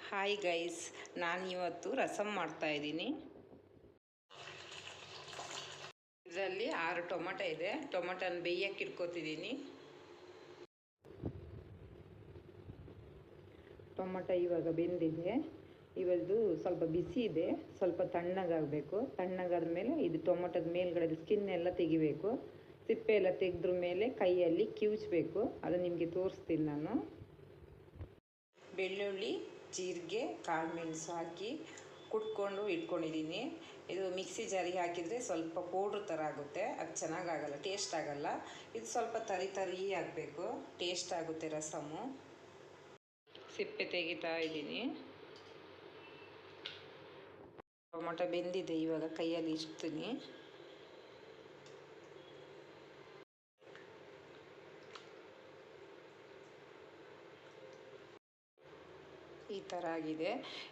Hi guys, ನಾನಿವತ್ತು ರಸಮ್ ಮಾಡ್ತಾಯಿದ್ದೀನಿ. ಇದರಲ್ಲಿ 6 ಟೊಮೊಟೊ ಇದೆ. ಟೊಮೊಟೊನ ಬೇಯಕ್ಕೆ ಇಟ್ಕೊತಿದ್ದೀನಿ. ಟೊಮೊಟೊ ಇವಾಗ ಬೆಂದಿದೆ. ಇವತ್ತು ಸ್ವಲ್ಪ ಬಿಸಿ ಇದೆ, ಸ್ವಲ್ಪ ತಣ್ಣಗಾಗಬೇಕು. ತಣ್ಣಗಾದ ಮೇಲೆ ಇದು ಟೊಮೊಟೊದ ಮೇಲ್ಗಡೆ ಸ್ಕಿನ್ ಎಲ್ಲ ತೆಗಿಬೇಕು. ಸಿಪ್ಪೆ ಎಲ್ಲ ತೆಗೆದ್ರ ಮೇಲೆ ಕೈಯಲ್ಲಿ ಕಿವುಚಬೇಕು. ಅದು ನಿಮಗೆ ತೋರಿಸ್ತೀನಿ ನಾನು. ಬೆಳ್ಳುಳ್ಳಿ, ಜೀರಿಗೆ, ಕಾಳು ಮೆಣಸು ಹಾಕಿ ಕುಟ್ಕೊಂಡು ಇಟ್ಕೊಂಡಿದ್ದೀನಿ. ಇದು ಮಿಕ್ಸಿ ಜಾರಿಗೆ ಹಾಕಿದರೆ ಸ್ವಲ್ಪ ಪೌಡ್ರ್ ಥರ ಆಗುತ್ತೆ, ಅದು ಚೆನ್ನಾಗಾಗಲ್ಲ, ಟೇಸ್ಟ್ ಆಗಲ್ಲ. ಇದು ಸ್ವಲ್ಪ ತರಿ ಆಗಬೇಕು, ಟೇಸ್ಟ್ ಆಗುತ್ತೆ ರಸಮ್ಮು. ಸಿಪ್ಪೆ ತೆಗಿತಾ ಇದ್ದೀನಿ. ಟೊಮೊಟೊ ಬೆಂದಿದೆ, ಇವಾಗ ಕೈಯಲ್ಲಿ ಇಡ್ತೀನಿ. ಈ ಥರ ಆಗಿದೆ.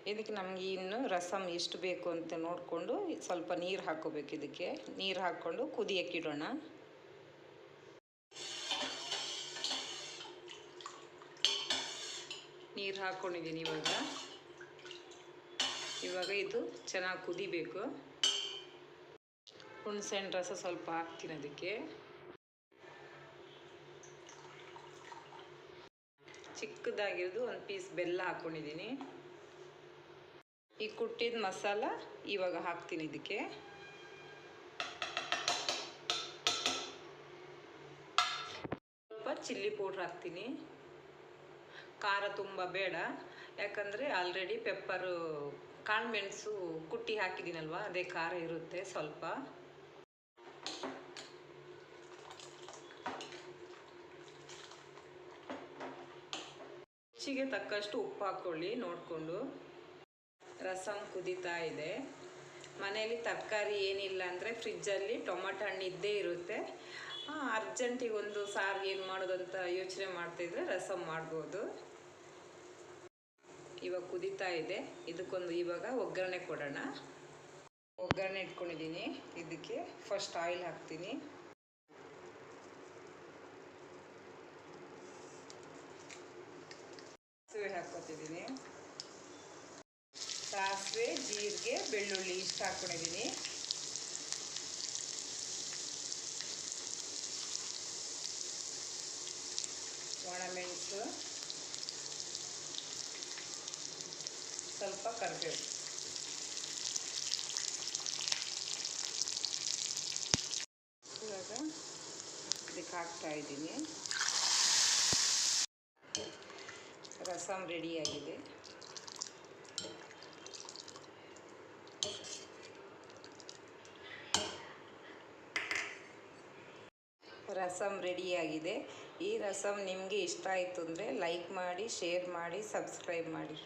ಇದಕ್ಕೆ ನಮಗೆ ಇನ್ನು ರಸಮ್ ಎಷ್ಟು ಬೇಕು ಅಂತ ನೋಡಿಕೊಂಡು ಸ್ವಲ್ಪ ನೀರು ಹಾಕ್ಕೋಬೇಕು. ಇದಕ್ಕೆ ನೀರು ಹಾಕ್ಕೊಂಡು ಕುದಿಯಕ್ಕೆ ಇಡೋಣ. ನೀರು ಹಾಕ್ಕೊಂಡಿದ್ದೀನಿ. ಇವಾಗ ಇದು ಚೆನ್ನಾಗಿ ಕುದಿಬೇಕು. ಹುಣಸೆಹಣ್ಣು ರಸ ಸ್ವಲ್ಪ ಹಾಕ್ತೀನಿ ಅದಕ್ಕೆ. ಚಿಕ್ಕದಾಗಿರೋದು ಒಂದು ಪೀಸ್ ಬೆಲ್ಲ ಹಾಕ್ಕೊಂಡಿದ್ದೀನಿ. ಈ ಕುಟ್ಟಿದ ಮಸಾಲ ಇವಾಗ ಹಾಕ್ತೀನಿ ಇದಕ್ಕೆ. ಸ್ವಲ್ಪ ಚಿಲ್ಲಿ ಪೌಡ್ರ್ ಹಾಕ್ತೀನಿ. ಖಾರ ತುಂಬ ಬೇಡ, ಯಾಕಂದರೆ ಆಲ್ರೆಡಿ ಪೆಪ್ಪರು ಕಾಳು ಮೆಣಸು ಕುಟ್ಟಿ ಹಾಕಿದ್ದೀನಲ್ವ, ಅದೇ ಖಾರ ಇರುತ್ತೆ ಸ್ವಲ್ಪ. ರುಚಿಗೆ ತಕ್ಕಷ್ಟು ಉಪ್ಪು ಹಾಕ್ಕೊಳ್ಳಿ ನೋಡಿಕೊಂಡು. ರಸಮ್ ಕುದೀತಾ ಇದೆ. ಮನೆಯಲ್ಲಿ ತರಕಾರಿ ಏನಿಲ್ಲ ಅಂದರೆ ಫ್ರಿಜ್ಜಲ್ಲಿ ಟೊಮೊಟೊ ಹಣ್ಣು ಇದ್ದೇ ಇರುತ್ತೆ. ಅರ್ಜೆಂಟಿಗೆ ಒಂದು ಸಾರು ಏನು ಮಾಡೋದಂತ ಯೋಚನೆ ಮಾಡ್ತಾಯಿದ್ರೆ ರಸಮ್ ಮಾಡ್ಬೋದು. ಇವಾಗ ಕುದೀತಾ ಇದೆ. ಇದಕ್ಕೊಂದು ಇವಾಗ ಒಗ್ಗರಣೆ ಕೊಡೋಣ. ಒಗ್ಗರಣೆ ಇಟ್ಕೊಂಡಿದ್ದೀನಿ. ಇದಕ್ಕೆ ಫಸ್ಟ್ ಆಯಿಲ್ ಹಾಕ್ತೀನಿ. ಸಾಸಿವೆ ಹಾಕ್ಕೊತಿದ್ದೀನಿ. ಸಾಸಿವೆ, ಜೀರಿಗೆ, ಬೆಳ್ಳುಳ್ಳಿ ಇಷ್ಟು ಹಾಕ್ಕೊಂಡಿದ್ದೀನಿ. ಒಣಮೆಣಸು, ಸ್ವಲ್ಪ ಕರಿಬೇವು. ಇವಾಗ ಇದಕ್ಕೆ ಹಾಕ್ತಾ ಇದ್ದೀನಿ. ರಸಮ್ ರೆಡಿಯಾಗಿದೆ. ರಸಮ್ ರೆಡಿಯಾಗಿದೆ. ಈ ರಸಮ್ ನಿಮಗೆ ಇಷ್ಟ ಆಯಿತು ಅಂದರೆ ಲೈಕ್ ಮಾಡಿ, ಶೇರ್ ಮಾಡಿ, ಸಬ್ಸ್ಕ್ರೈಬ್ ಮಾಡಿ.